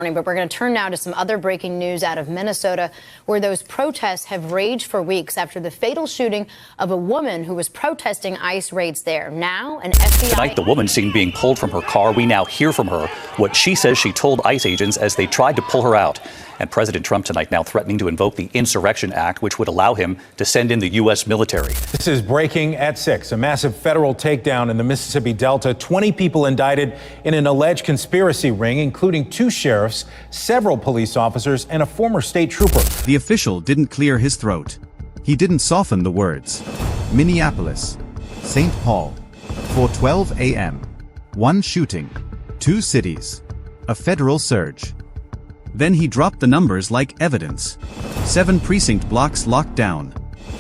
But we're going to turn now to some other breaking news out of Minnesota, where those protests have raged for weeks after the fatal shooting of a woman who was protesting ICE raids there. Now, an FBI... Tonight, the woman seen being pulled from her car. We now hear from her what she says she told ICE agents as they tried to pull her out. And President Trump tonight now threatening to invoke the Insurrection Act, which would allow him to send in the U.S. military. This is breaking at 6. A massive federal takedown in the Mississippi Delta. 20 people indicted in an alleged conspiracy ring, including 2 sheriffs, several police officers, and a former state trooper. The official didn't clear his throat. He didn't soften the words. Minneapolis, St. Paul, 4:12 a.m. 1 shooting, 2 cities, a federal surge. Then he dropped the numbers like evidence. 7 precinct blocks locked down,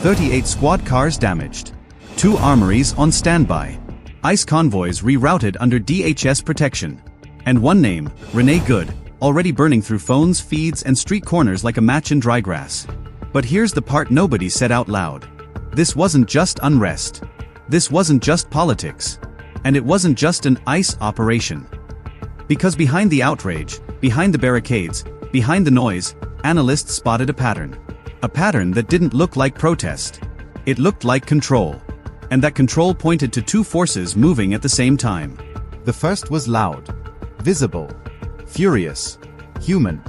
38 squad cars damaged, 2 armories on standby, ICE convoys rerouted under DHS protection, and one name, Renee Good, already burning through phones, feeds, and street corners like a match in dry grass. But here's the part nobody said out loud. This wasn't just unrest. This wasn't just politics. And it wasn't just an ICE operation. Because behind the outrage, behind the barricades, behind the noise, analysts spotted a pattern. A pattern that didn't look like protest. It looked like control. And that control pointed to 2 forces moving at the same time. The first was loud, visible, furious, human.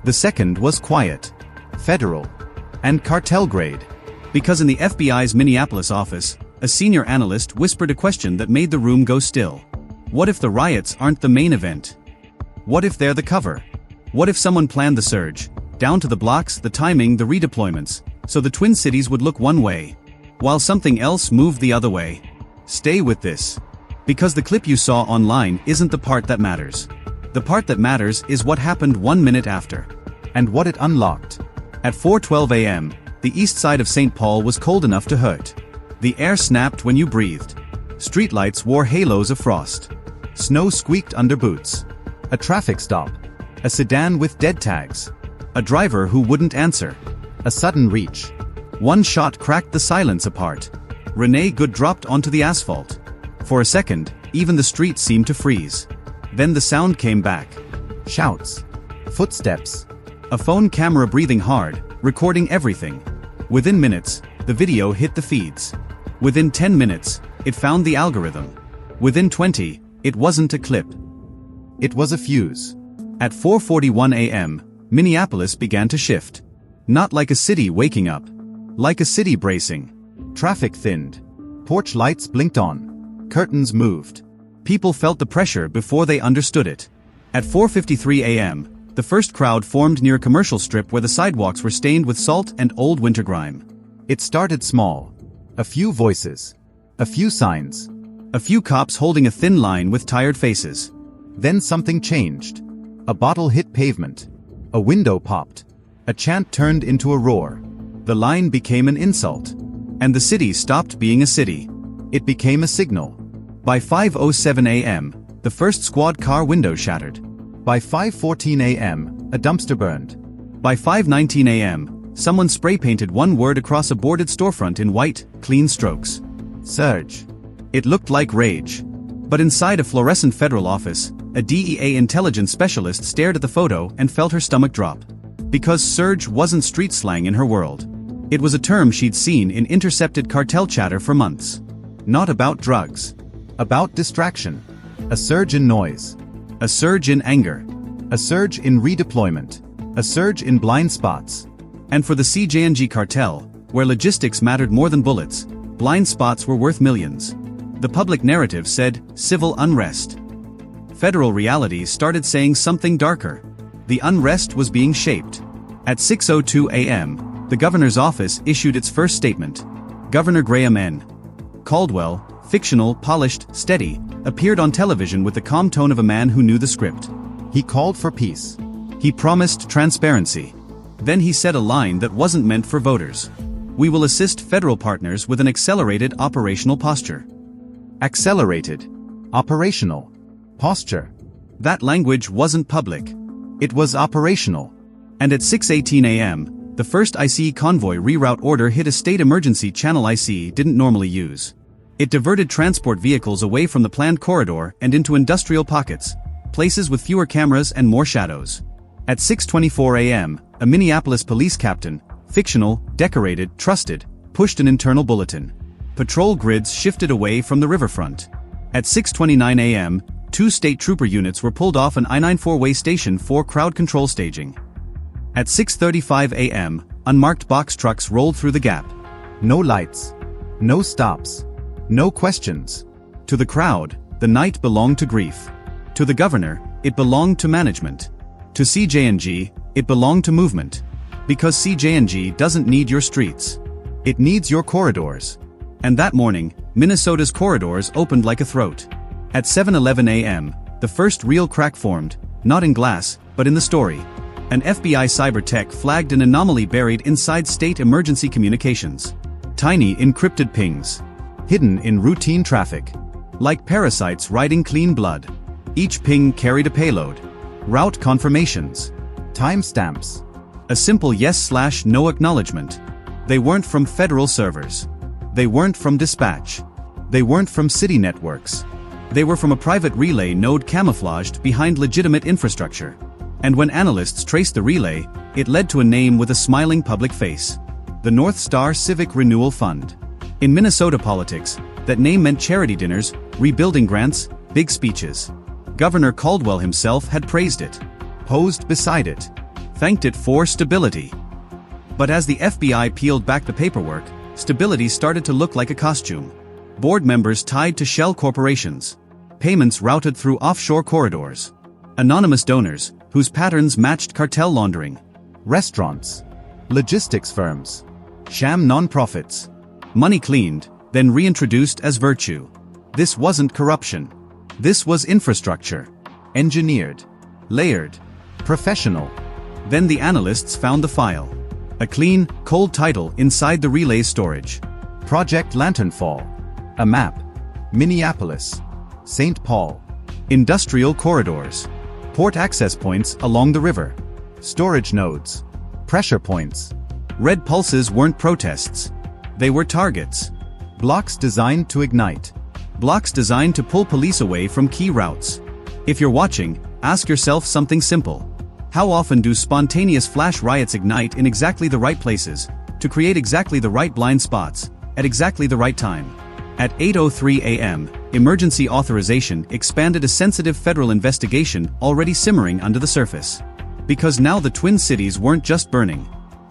The second was quiet, federal, and cartel-grade. Because in the FBI's Minneapolis office, a senior analyst whispered a question that made the room go still. What if the riots aren't the main event? What if they're the cover? What if someone planned the surge, down to the blocks, the timing, the redeployments, so the Twin Cities would look one way, while something else moved the other way? Stay with this. Because the clip you saw online isn't the part that matters. The part that matters is what happened 1 minute after. And what it unlocked. At 4:12 a.m., the east side of St. Paul was cold enough to hurt. The air snapped when you breathed. Streetlights wore halos of frost. Snow squeaked under boots. A traffic stop. A sedan with dead tags. A driver who wouldn't answer. A sudden reach. One shot cracked the silence apart. Renee Good dropped onto the asphalt. For a second, even the street seemed to freeze. Then the sound came back. Shouts. Footsteps. A phone camera breathing hard, recording everything. Within minutes, the video hit the feeds. Within 10 minutes, it found the algorithm. Within 20, it wasn't a clip. It was a fuse. At 4:41 a.m., Minneapolis began to shift. Not like a city waking up. Like a city bracing. Traffic thinned. Porch lights blinked on. Curtains moved. People felt the pressure before they understood it. At 4:53 a.m., the first crowd formed near a commercial strip where the sidewalks were stained with salt and old winter grime. It started small. A few voices. A few signs. A few cops holding a thin line with tired faces. Then something changed. A bottle hit pavement. A window popped. A chant turned into a roar. The line became an insult. And the city stopped being a city. It became a signal. By 5:07 a.m., the first squad car window shattered. By 5:14 a.m., a dumpster burned. By 5:19 a.m., someone spray-painted one word across a boarded storefront in white, clean strokes. Surge. It looked like rage. But inside a fluorescent federal office, a DEA intelligence specialist stared at the photo and felt her stomach drop. Because surge wasn't street slang in her world. It was a term she'd seen in intercepted cartel chatter for months. Not about drugs. About distraction. A surge in noise. A surge in anger. A surge in redeployment. A surge in blind spots. And for the CJNG cartel, where logistics mattered more than bullets, blind spots were worth millions. The public narrative said, civil unrest. Federal realities started saying something darker. The unrest was being shaped. At 6:02 a.m., the governor's office issued its first statement. Governor Graham N. Caldwell, fictional, polished, steady, appeared on television with the calm tone of a man who knew the script. He called for peace. He promised transparency. Then he said a line that wasn't meant for voters. We will assist federal partners with an accelerated operational posture. Accelerated. Operational. Posture. That language wasn't public. It was operational. And at 6:18 a.m., the first ICE convoy reroute order hit a state emergency channel ICE didn't normally use. It diverted transport vehicles away from the planned corridor and into industrial pockets, places with fewer cameras and more shadows. At 6:24 a.m., a Minneapolis police captain, fictional, decorated, trusted, pushed an internal bulletin. Patrol grids shifted away from the riverfront. At 6:29 a.m., 2 state trooper units were pulled off an I-94 way station for crowd control staging. At 6:35 a.m., unmarked box trucks rolled through the gap. No lights. No stops. No questions. To the crowd, the night belonged to grief. To the governor, it belonged to management. To CJ&G, it belonged to movement. Because CJ&G doesn't need your streets. It needs your corridors. And that morning, Minnesota's corridors opened like a throat. At 7:11 a.m., the first real crack formed, not in glass, but in the story. An FBI cyber tech flagged an anomaly buried inside state emergency communications. Tiny encrypted pings. Hidden in routine traffic. Like parasites riding clean blood. Each ping carried a payload. Route confirmations. Timestamps. A simple yes/no acknowledgement. They weren't from federal servers. They weren't from dispatch. They weren't from city networks. They were from a private relay node camouflaged behind legitimate infrastructure. And when analysts traced the relay, it led to a name with a smiling public face. The North Star Civic Renewal Fund. In Minnesota politics, that name meant charity dinners, rebuilding grants, big speeches. Governor Caldwell himself had praised it. Posed beside it. Thanked it for stability. But as the FBI peeled back the paperwork, stability started to look like a costume. Board members tied to shell corporations. Payments routed through offshore corridors. Anonymous donors, whose patterns matched cartel laundering. Restaurants. Logistics firms. Sham nonprofits. Money cleaned, then reintroduced as virtue. This wasn't corruption. This was infrastructure. Engineered. Layered. Professional. Then the analysts found the file. A clean, cold title inside the relay's storage. Project Lanternfall. A map. Minneapolis. St. Paul. Industrial corridors. Port access points along the river. Storage nodes. Pressure points. Red pulses weren't protests. They were targets. Blocks designed to ignite. Blocks designed to pull police away from key routes. If you're watching, ask yourself something simple. How often do spontaneous flash riots ignite in exactly the right places, to create exactly the right blind spots, at exactly the right time? At 8:03 a.m., emergency authorization expanded a sensitive federal investigation already simmering under the surface. Because now the Twin Cities weren't just burning.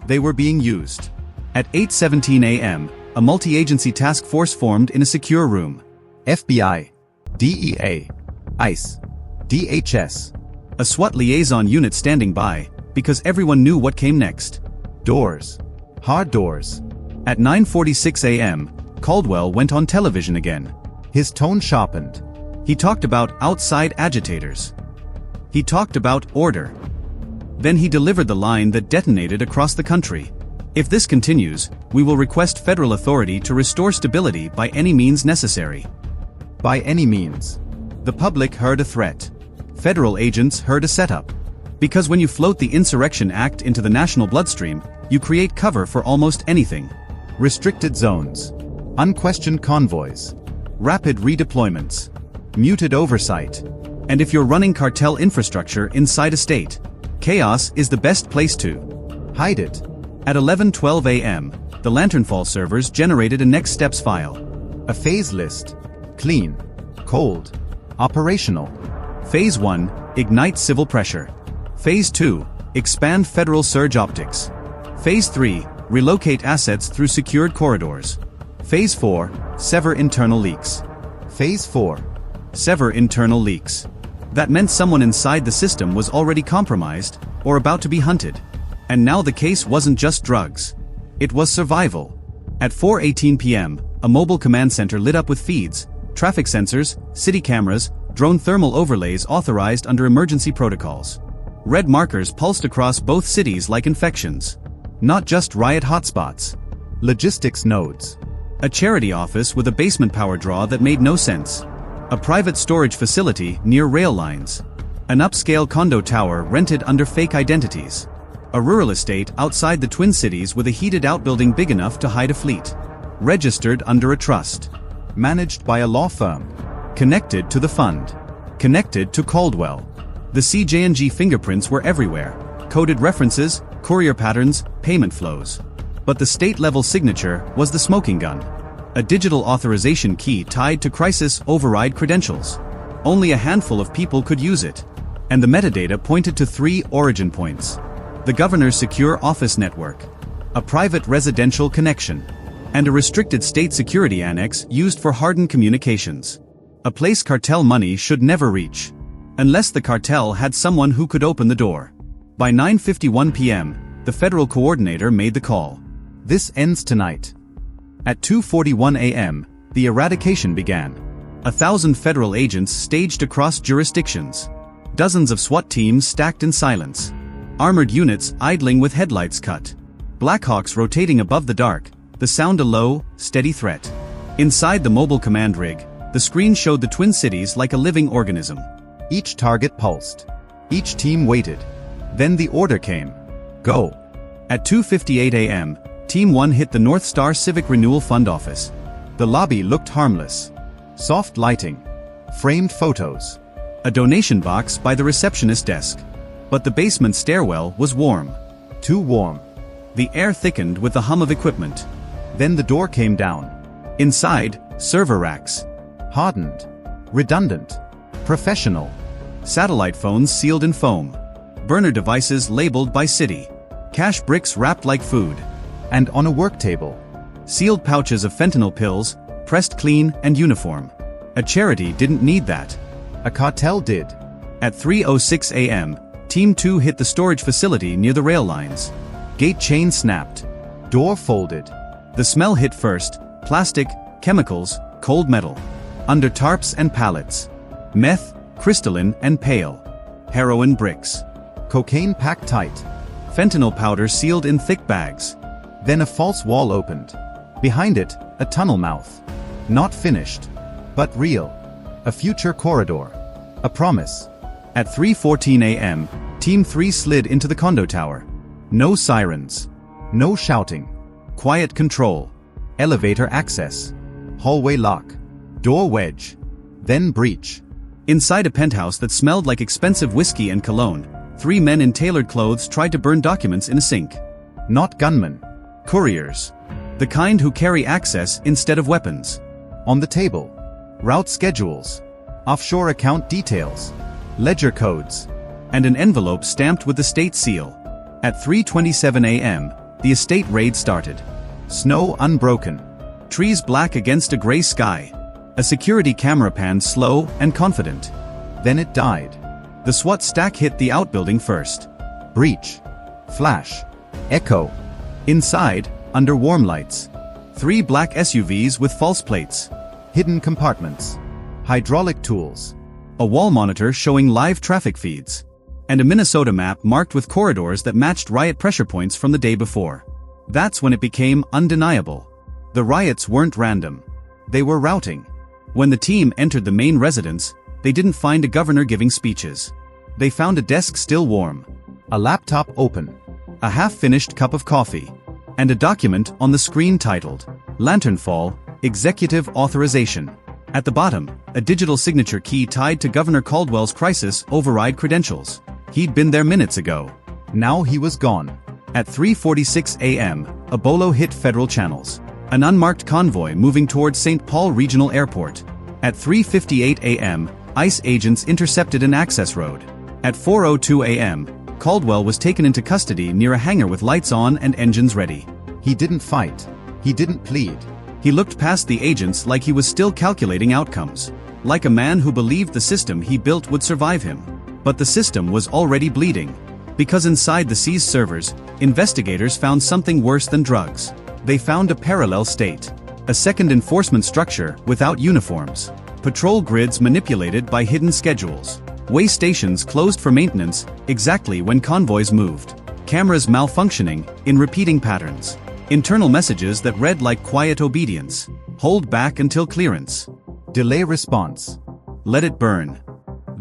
They were being used. At 8:17 a.m., a multi-agency task force formed in a secure room. FBI, DEA, ICE, DHS. A SWAT liaison unit standing by, because everyone knew what came next. Doors. Hard doors. At 9:46 a.m., Caldwell went on television again. His tone sharpened. He talked about outside agitators. He talked about order. Then he delivered the line that detonated across the country. If this continues, we will request federal authority to restore stability by any means necessary. By any means. The public heard a threat. Federal agents heard a setup. Because when you float the Insurrection Act into the national bloodstream, you create cover for almost anything. Restricted zones. Unquestioned convoys. Rapid redeployments. Muted oversight. And if you're running cartel infrastructure inside a state, chaos is the best place to hide it. At 11:12 a.m., the Lanternfall servers generated a next steps file. A phase list. Clean. Cold. Operational. Phase 1, ignite civil pressure. Phase 2, expand federal surge optics. Phase 3, relocate assets through secured corridors. Phase 4, sever internal leaks. Phase 4, sever internal leaks. That meant someone inside the system was already compromised, or about to be hunted. And now the case wasn't just drugs. It was survival. At 4:18 p.m., a mobile command center lit up with feeds, traffic sensors, city cameras, drone thermal overlays authorized under emergency protocols. Red markers pulsed across both cities like infections. Not just riot hotspots. Logistics nodes. A charity office with a basement power draw that made no sense. A private storage facility near rail lines. An upscale condo tower rented under fake identities. A rural estate outside the Twin Cities with a heated outbuilding big enough to hide a fleet. Registered under a trust. Managed by a law firm. Connected to the fund. Connected to Caldwell. The CJNG fingerprints were everywhere. Coded references, courier patterns, payment flows. But the state-level signature was the smoking gun. A digital authorization key tied to crisis override credentials. Only a handful of people could use it. And the metadata pointed to 3 origin points. The governor's secure office network, a private residential connection, and a restricted state security annex used for hardened communications. A place cartel money should never reach. Unless the cartel had someone who could open the door. By 9:51 p.m., the federal coordinator made the call. This ends tonight. At 2:41 a.m., the eradication began. 1,000 federal agents staged across jurisdictions. Dozens of SWAT teams stacked in silence. Armored units idling with headlights cut. Blackhawks rotating above the dark, the sound a low, steady threat. Inside the mobile command rig, the screen showed the Twin Cities like a living organism. Each target pulsed. Each team waited. Then the order came. Go. At 2:58 a.m., Team 1 hit the North Star Civic Renewal Fund office. The lobby looked harmless. Soft lighting. Framed photos. A donation box by the receptionist desk. But the basement stairwell was warm. Too warm. The air thickened with the hum of equipment. Then the door came down. Inside, server racks. Hardened. Redundant. Professional. Satellite phones sealed in foam. Burner devices labeled by city. Cash bricks wrapped like food. And on a work table, sealed pouches of fentanyl pills, pressed clean and uniform. A charity didn't need that. A cartel did. At 3:06 a.m., Team 2 hit the storage facility near the rail lines. Gate chain snapped. Door folded. The smell hit first: plastic, chemicals, cold metal. Under tarps and pallets. Meth, crystalline and pale. Heroin bricks. Cocaine packed tight. Fentanyl powder sealed in thick bags. Then a false wall opened. Behind it, a tunnel mouth. Not finished, but real. A future corridor. A promise. At 3:14 a.m., Team 3 slid into the condo tower. No sirens. No shouting. Quiet control. Elevator access. Hallway lock. Door wedge. Then breach. Inside a penthouse that smelled like expensive whiskey and cologne, 3 men in tailored clothes tried to burn documents in a sink. Not gunmen. Couriers. The kind who carry access instead of weapons. On the table. Route schedules. Offshore account details. Ledger codes. And an envelope stamped with the state seal. At 3:27 a.m., the estate raid started. Snow unbroken. Trees black against a gray sky. A security camera panned slow and confident. Then it died. The SWAT stack hit the outbuilding first. Breach. Flash. Echo. Inside, under warm lights. 3 black SUVs with false plates. Hidden compartments. Hydraulic tools. A wall monitor showing live traffic feeds. And a Minnesota map marked with corridors that matched riot pressure points from the day before. That's when it became undeniable. The riots weren't random. They were routing. When the team entered the main residence, they didn't find a governor giving speeches. They found a desk still warm. A laptop open. A half-finished cup of coffee. And a document on the screen titled, Lanternfall, Executive Authorization. At the bottom, a digital signature key tied to Governor Caldwell's crisis override credentials. He'd been there minutes ago. Now he was gone. At 3:46 a.m., a bolo hit federal channels. An unmarked convoy moving toward St. Paul Regional Airport. At 3:58 a.m., ICE agents intercepted an access road. At 4:02 a.m., Caldwell was taken into custody near a hangar with lights on and engines ready. He didn't fight. He didn't plead. He looked past the agents like he was still calculating outcomes. Like a man who believed the system he built would survive him. But the system was already bleeding. Because inside the seized servers, investigators found something worse than drugs. They found a parallel state. A second enforcement structure without uniforms. Patrol grids manipulated by hidden schedules. Way stations closed for maintenance exactly when convoys moved. Cameras malfunctioning in repeating patterns. Internal messages that read like quiet obedience. Hold back until clearance. Delay response. Let it burn.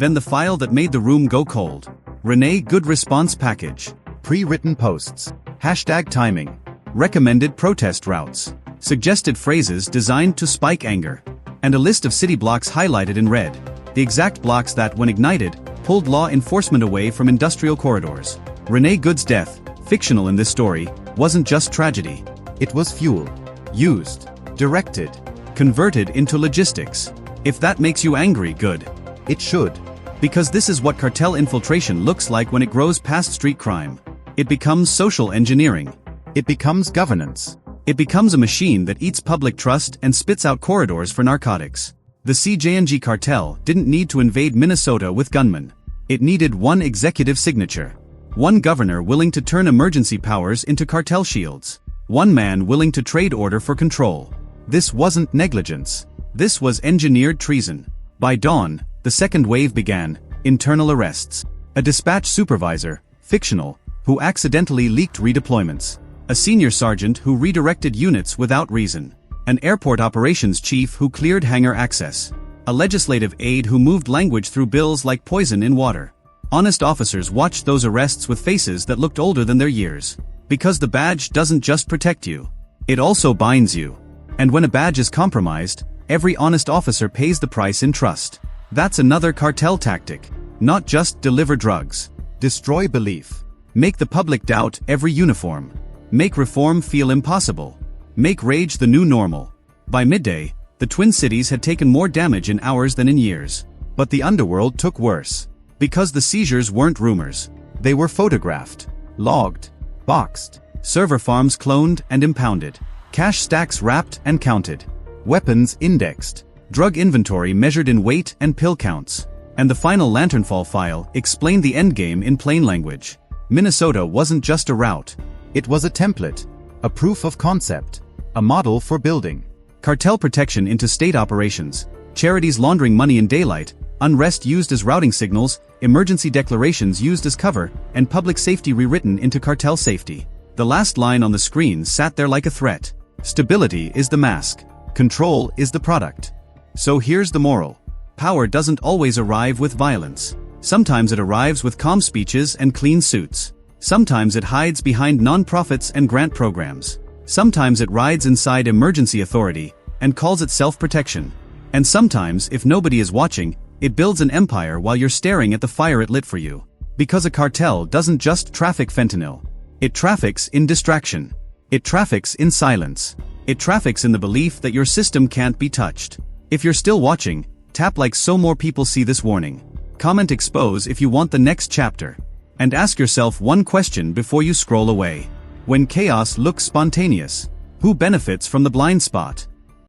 Then the file that made the room go cold. Renee good response package. Pre-written posts. Hashtag timing. Recommended protest routes. Suggested phrases designed to spike anger. And a list of city blocks highlighted in red. The exact blocks that, when ignited, pulled law enforcement away from industrial corridors. Renee Good's death, fictional in this story, wasn't just tragedy. It was fuel. Used, directed, converted into logistics. If that makes you angry, good. It should. Because this is what cartel infiltration looks like when it grows past street crime. It becomes social engineering. It becomes governance. It becomes a machine that eats public trust and spits out corridors for narcotics. The CJNG cartel didn't need to invade Minnesota with gunmen. It needed one executive signature. One governor willing to turn emergency powers into cartel shields. One man willing to trade order for control. This wasn't negligence. This was engineered treason. By dawn, the second wave began, internal arrests. A dispatch supervisor, fictional, who accidentally leaked redeployments. A senior sergeant who redirected units without reason. An airport operations chief who cleared hangar access. A legislative aide who moved language through bills like poison in water. Honest officers watched those arrests with faces that looked older than their years. Because the badge doesn't just protect you. It also binds you. And when a badge is compromised, every honest officer pays the price in trust. That's another cartel tactic. Not just deliver drugs. Destroy belief. Make the public doubt every uniform. Make reform feel impossible. Make rage the new normal. By midday, the Twin Cities had taken more damage in hours than in years. But the underworld took worse. Because the seizures weren't rumors. They were photographed, logged, boxed, server farms cloned and impounded, cash stacks wrapped and counted, weapons indexed, drug inventory measured in weight and pill counts. And the final Lanternfall file explained the endgame in plain language. Minnesota wasn't just a route. It was a template, a proof of concept, a model for building. Cartel protection into state operations, charities laundering money in daylight, unrest used as routing signals, emergency declarations used as cover, and public safety rewritten into cartel safety. The last line on the screen sat there like a threat. Stability is the mask. Control is the product. So here's the moral. Power doesn't always arrive with violence. Sometimes it arrives with calm speeches and clean suits. Sometimes it hides behind nonprofits and grant programs. Sometimes it rides inside emergency authority and calls itself protection. And sometimes, if nobody is watching, it builds an empire while you're staring at the fire it lit for you. Because a cartel doesn't just traffic fentanyl. It traffics in distraction. It traffics in silence. It traffics in the belief that your system can't be touched. If you're still watching, tap like so more people see this warning. Comment expose if you want the next chapter. And ask yourself one question before you scroll away. When chaos looks spontaneous, who benefits from the blind spot?